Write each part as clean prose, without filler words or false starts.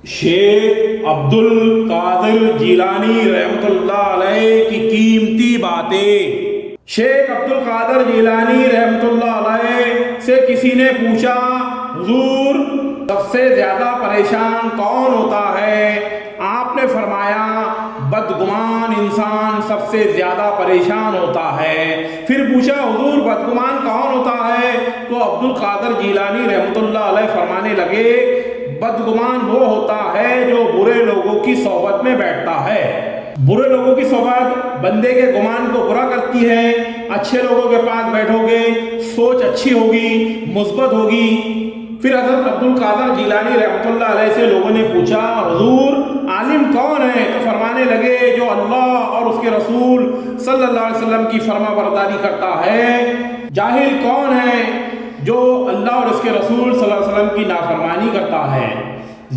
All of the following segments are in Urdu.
شیخ عبد القادر جیلانی رحمۃ اللہ علیہ کی قیمتی باتیں۔ شیخ عبد القادر جیلانی رحمۃ اللہ علیہ سے کسی نے پوچھا، حضور سب سے زیادہ پریشان کون ہوتا ہے؟ آپ نے فرمایا، بدگمان انسان سب سے زیادہ پریشان ہوتا ہے۔ پھر پوچھا، حضور بدگمان کون ہوتا ہے؟ تو عبد القادر جیلانی رحمۃ اللہ علیہ فرمانے لگے، بدگمان وہ ہوتا ہے جو برے لوگوں کی صحبت میں بیٹھتا ہے۔ برے لوگوں کی صحبت بندے کے گمان کو برا کرتی ہے۔ اچھے لوگوں کے پاس بیٹھو گے، سوچ اچھی ہوگی، مثبت ہوگی۔ پھر حضرت عبد القادر جیلانی رحمۃ اللہ علیہ سے لوگوں نے پوچھا، حضور عالم کون ہے؟ تو فرمانے لگے، جو اللہ اور اس کے رسول صلی اللہ علیہ وسلم کی فرما برداری کرتا ہے۔ جاہل کون ہے؟ جو اللہ اور اس کے رسول صلی اللہ علیہ وسلم کی نافرمانی کرتا ہے۔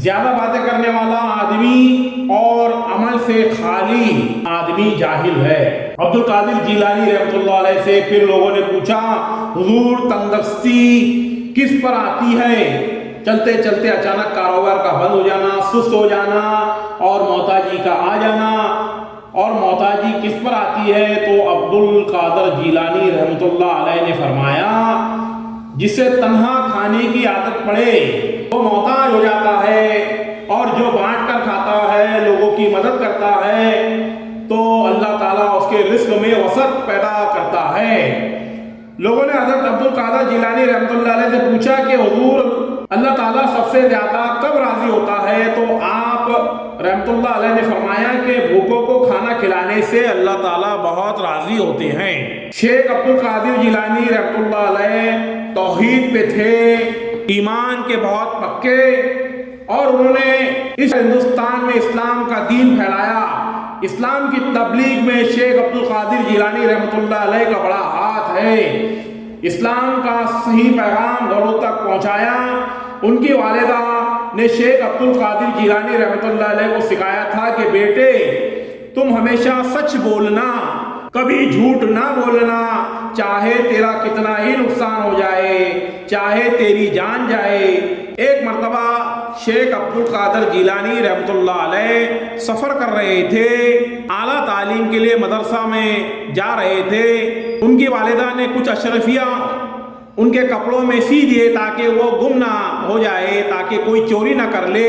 زیادہ باتیں کرنے والا آدمی اور عمل سے خالی آدمی جاہل ہے۔ عبد القادر جیلانی رحمۃ اللہ علیہ سے پھر لوگوں نے پوچھا، حضور تندرستی کس پر آتی ہے؟ چلتے چلتے اچانک کاروبار کا بند ہو جانا، سست ہو جانا اور محتاجی کا آ جانا، اور محتاجی کس پر آتی ہے؟ تو عبد القادر جیلانی رحمۃ اللہ علیہ نے فرمایا، جسے تنہا کھانے کی عادت پڑے وہ محتاج ہو جاتا ہے، اور جو بانٹ کر کھاتا ہے، لوگوں کی مدد کرتا ہے، تو اللہ تعالیٰ اس کے رزق میں وسعت پیدا کرتا ہے۔ لوگوں نے حضرت عبد القادر جیلانی رحمۃ اللہ علیہ سے پوچھا کہ حضور اللہ تعالیٰ سب سے زیادہ کب راضی ہوتا ہے؟ تو آپ رحمۃ اللہ علیہ نے فرمایا کہ بھوکوں کو کھانا کھلانے سے اللہ تعالیٰ بہت راضی ہوتے ہیں۔ شیخ عبد القادر جیلانی رحمۃ اللہ علیہ توحید پہ تھے، ایمان کے بہت پکے، اور انہوں نے اس ہندوستان میں اسلام کا دین پھیلایا۔ اسلام کی تبلیغ میں شیخ عبد القادر جیلانی رحمۃ اللہ علیہ کا بڑا ہاتھ ہے۔ اسلام کا صحیح پیغام گھروں تک پہنچایا۔ ان کی والدہ نے شیخ عبد القادر جیلانی رحمۃ اللہ علیہ کو سکھایا تھا کہ بیٹے تم ہمیشہ سچ بولنا، کبھی جھوٹ نہ بولنا، چاہے تیرا کتنا ہی نقصان ہو جائے، چاہے تیری جان جائے۔ ایک مرتبہ شیخ عبد القادر جیلانی رحمۃ اللہ علیہ سفر کر رہے تھے، اعلیٰ تعلیم کے لیے مدرسہ میں جا رہے تھے۔ ان کی والدہ نے کچھ اشرفیہ ان کے کپڑوں میں سی دیے تاکہ وہ گم نہ ہو جائے، تاکہ کوئی چوری نہ کر لے۔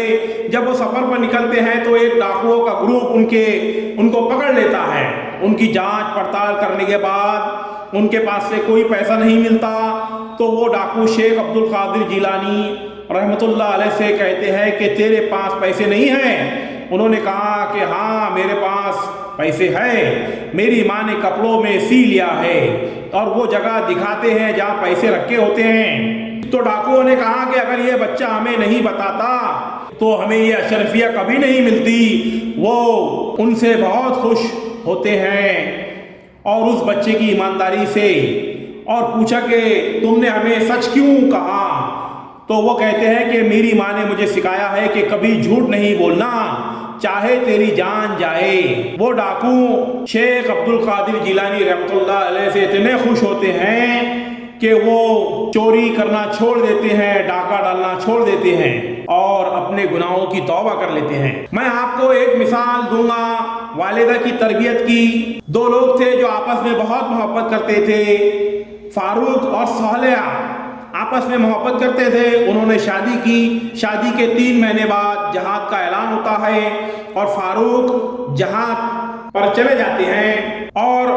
جب وہ سفر پر نکلتے ہیں تو ایک ڈاکوؤں کا گروپ ان کو پکڑ لیتا ہے۔ ان کی جانچ پڑتال کرنے کے بعد ان کے پاس سے کوئی پیسہ نہیں ملتا، تو وہ ڈاکو شیخ عبد القادر جیلانی رحمۃ اللہ علیہ سے کہتے ہیں کہ تیرے پاس پیسے نہیں ہیں؟ انہوں نے کہا کہ ہاں میرے پاس پیسے ہیں، میری ماں نے کپڑوں میں سی لیا ہے، اور وہ جگہ دکھاتے ہیں جہاں پیسے رکھے ہوتے ہیں۔ تو ڈاکوؤں نے کہا کہ اگر یہ بچہ ہمیں نہیں بتاتا تو ہمیں یہ اشرفیہ کبھی نہیں ملتی۔ وہ ان سے بہت خوش ہوتے ہیں اور اس بچے کی ایمانداری سے، اور پوچھا کہ تم نے ہمیں سچ کیوں کہا؟ تو وہ کہتے ہیں کہ میری ماں نے مجھے سکھایا ہے کہ کبھی جھوٹ نہیں بولنا، چاہے تیری جان جائے۔ وہ ڈاکو شیخ عبد القادر جیلانی رحمۃ اللہ علیہ سے اتنے خوش ہوتے ہیں کہ وہ چوری کرنا چھوڑ دیتے ہیں، ڈاکہ ڈالنا چھوڑ دیتے ہیں، اور اپنے گناہوں کی توبہ کر لیتے ہیں۔ میں آپ کو ایک مثال دوں گا والدہ کی تربیت کی۔ دو لوگ تھے جو آپس میں بہت محبت کرتے تھے، فاروق اور صالحہ آپس میں محبت کرتے تھے۔ انہوں نے شادی کی۔ شادی کے 3 مہینے بعد جہاد کا اعلان ہوتا ہے، اور فاروق جہاد پر چلے جاتے ہیں، اور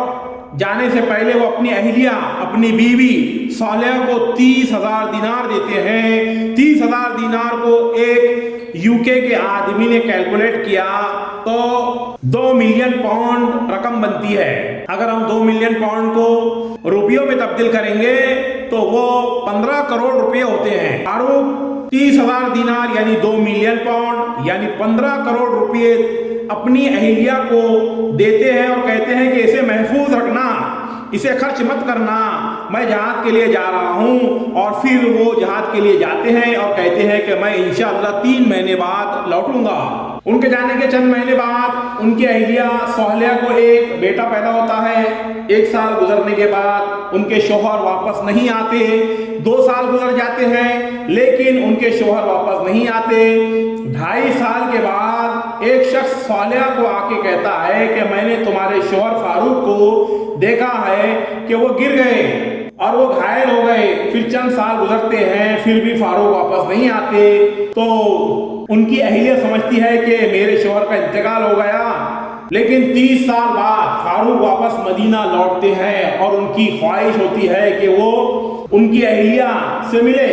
جانے سے پہلے وہ اپنی اہلیہ، اپنی بیوی صالحہ کو 30,000 دینار دیتے ہیں۔ 30,000 دینار کو ایک UK کے آدمی نے کیلکولیٹ کیا تو 2 ملین پاؤنڈ رقم بنتی ہے۔ اگر ہم 2 ملین پاؤنڈ کو روپیوں میں تبدیل کریں گے تو وہ 15 کروڑ روپے ہوتے ہیں۔ فاروق 30,000 دینار یعنی 2 ملین پاؤنڈ یعنی 15 کروڑ روپے اپنی اہلیہ کو دیتے ہیں، اور کہتے ہیں کہ اسے محفوظ رکھنا، اسے خرچ مت کرنا، میں جہاد کے لیے جا رہا ہوں، اور پھر وہ جہاد کے لیے جاتے ہیں اور کہتے ہیں کہ میں انشاءاللہ 3 مہینے بعد لوٹوں گا۔ ان کے جانے کے چند مہینے بعد ان کی اہلیہ صالحہ کو ایک بیٹا پیدا ہوتا ہے۔ 1 سال گزرنے کے بعد ان کے شوہر واپس نہیں آتے، 2 سال گزر جاتے ہیں لیکن ان کے شوہر واپس نہیں آتے۔ 2.5 سال کے بعد ایک شخص صالحہ کو آ کے کہتا ہے کہ میں نے تمہارے شوہر فاروق کو دیکھا ہے کہ وہ گر گئے اور وہ گھائل ہو گئے۔ پھر چند سال گزرتے ہیں پھر بھی فاروق واپس نہیں آتے، تو ان کی اہلیہ سمجھتی ہے کہ میرے شوہر کا انتقال ہو گیا۔ لیکن 30 سال بعد فاروق واپس مدینہ لوٹتے ہیں اور ان کی خواہش ہوتی ہے کہ وہ ان کی اہلیہ سے ملے،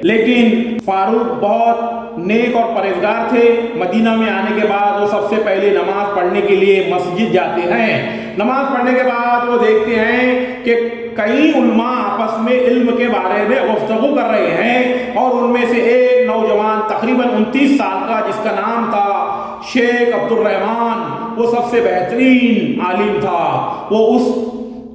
لیکن فاروق بہت نیک اور پرہیزگار تھے۔ مدینہ میں آنے کے بعد وہ سب سے پہلے نماز پڑھنے کے لیے مسجد جاتے ہیں۔ نماز پڑھنے کے بعد وہ دیکھتے ہیں کہ کئی علماء آپس میں علم کے بارے میں گفتگو کر رہے ہیں، اور ان میں سے ایک نوجوان تقریباً 29 سال کا جس کا نام تھا شیخ عبد الرحمن، وہ سب سے بہترین عالم تھا۔ وہ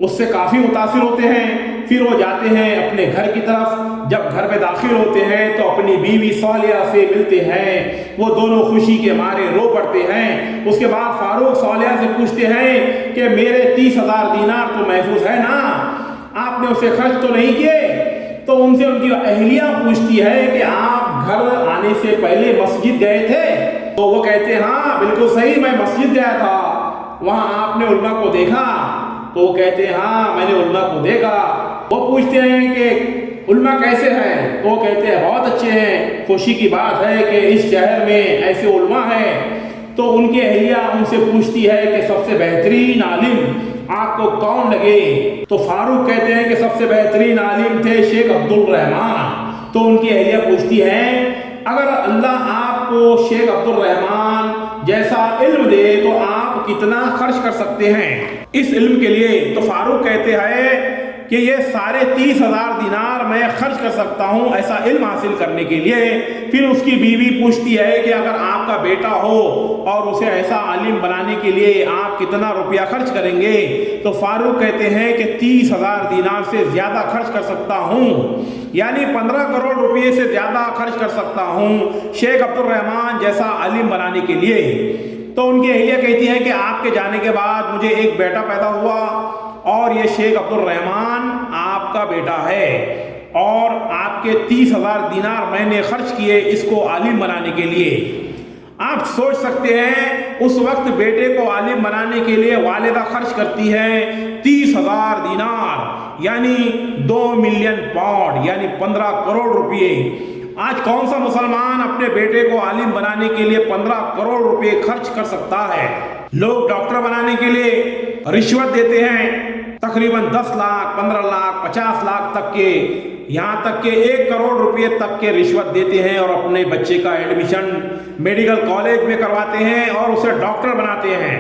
اس سے کافی متاثر ہوتے ہیں۔ پھر وہ جاتے ہیں اپنے گھر کی طرف۔ جب گھر میں داخل ہوتے ہیں تو اپنی بیوی صالحہ سے ملتے ہیں، وہ دونوں خوشی کے مارے رو پڑتے ہیں۔ اس کے بعد فاروق صالحہ سے پوچھتے ہیں کہ میرے 30,000 دینار تو محفوظ ہے نا، آپ نے اسے خرچ تو نہیں کیے؟ تو ان سے ان کی اہلیہ پوچھتی ہے کہ آپ گھر آنے سے پہلے مسجد گئے تھے؟ تو وہ کہتے ہیں ہاں بالکل صحیح، میں مسجد گیا تھا، وہاں آپ نے علماء کو دیکھا؟ تو وہ کہتے ہیں ہاں میں نے علماء کو دیکھا۔ وہ پوچھتے ہیں کہ علماء کیسے ہیں؟ تو وہ کہتے ہیں بہت اچھے ہیں، خوشی کی بات ہے کہ اس شہر میں ایسے علماء ہیں۔ تو ان کی اہلیہ ان سے پوچھتی ہے کہ سب سے بہترین عالم آپ کو کون لگے؟ تو فاروق کہتے ہیں کہ سب سے بہترین عالم تھے شیخ عبد الرحمن۔ تو ان کی اہلیہ پوچھتی ہے اگر اللہ آپ کو شیخ عبد الرحمن جیسا علم دے تو آپ کتنا خرچ کر سکتے ہیں اس علم کے لیے؟ تو فاروق کہتے ہیں کہ یہ سارے 30,000 دینار میں خرچ کر سکتا ہوں ایسا علم حاصل کرنے کے لیے۔ پھر اس کی بیوی پوچھتی ہے کہ اگر آپ کا بیٹا ہو اور اسے ایسا عالم بنانے کے لیے آپ کتنا روپیہ خرچ کریں گے؟ تو فاروق کہتے ہیں کہ 30,000 دینار سے زیادہ خرچ کر سکتا ہوں، یعنی 15 کروڑ روپے سے زیادہ خرچ کر سکتا ہوں شیخ عبد الرحمن جیسا عالم بنانے کے لیے۔ تو ان کی اہلیہ کہتی ہے کہ آپ کے جانے کے بعد مجھے ایک بیٹا پیدا ہوا، اور یہ شیخ عبد الرحمن آپ کا بیٹا ہے، اور آپ کے 30,000 دینار میں نے خرچ کیے اس کو عالم بنانے کے لیے۔ آپ سوچ سکتے ہیں اس وقت بیٹے کو عالم بنانے کے لیے والدہ خرچ کرتی ہے 30,000 دینار، یعنی 2 ملین پاؤنڈ، یعنی 15 کروڑ روپے۔ آج کون سا مسلمان اپنے بیٹے کو عالم بنانے کے لیے 15 کروڑ روپے خرچ کر سکتا ہے؟ لوگ ڈاکٹر بنانے کے لیے رشوت دیتے ہیں، تقریباً 10 لاکھ 15 لاکھ 50 لاکھ تک کے، یہاں تک کہ 1 کروڑ روپے تک کے رشوت دیتے ہیں، اور اپنے بچے کا ایڈمیشن میڈیکل کالج میں کرواتے ہیں اور اسے ڈاکٹر بناتے ہیں۔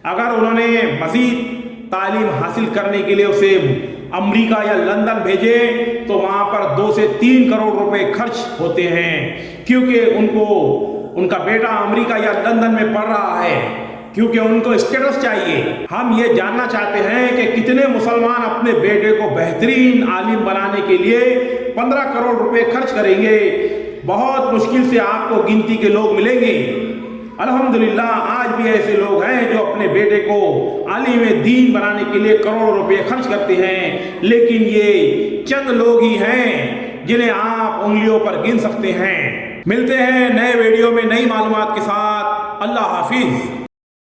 اگر انہوں نے مزید تعلیم حاصل کرنے کے لیے اسے امریکہ یا لندن بھیجے تو وہاں پر 2 سے 3 کروڑ روپے خرچ ہوتے ہیں، کیونکہ ان کا بیٹا امریکہ یا لندن میں پڑھ رہا ہے، کیونکہ ان کو اسٹیٹس چاہیے۔ ہم یہ جاننا چاہتے ہیں کہ کتنے مسلمان اپنے بیٹے کو بہترین عالم بنانے کے لیے 15 کروڑ روپے خرچ کریں گے؟ بہت مشکل سے آپ کو گنتی کے لوگ ملیں گے۔ الحمدللہ آج بھی ایسے لوگ ہیں جو اپنے بیٹے کو عالم دین بنانے کے لیے کروڑوں روپے خرچ کرتے ہیں، لیکن یہ چند لوگ ہی ہیں جنہیں آپ انگلیوں پر گن سکتے ہیں۔ ملتے ہیں نئے ویڈیو میں نئی معلومات کے ساتھ۔ اللہ حافظ۔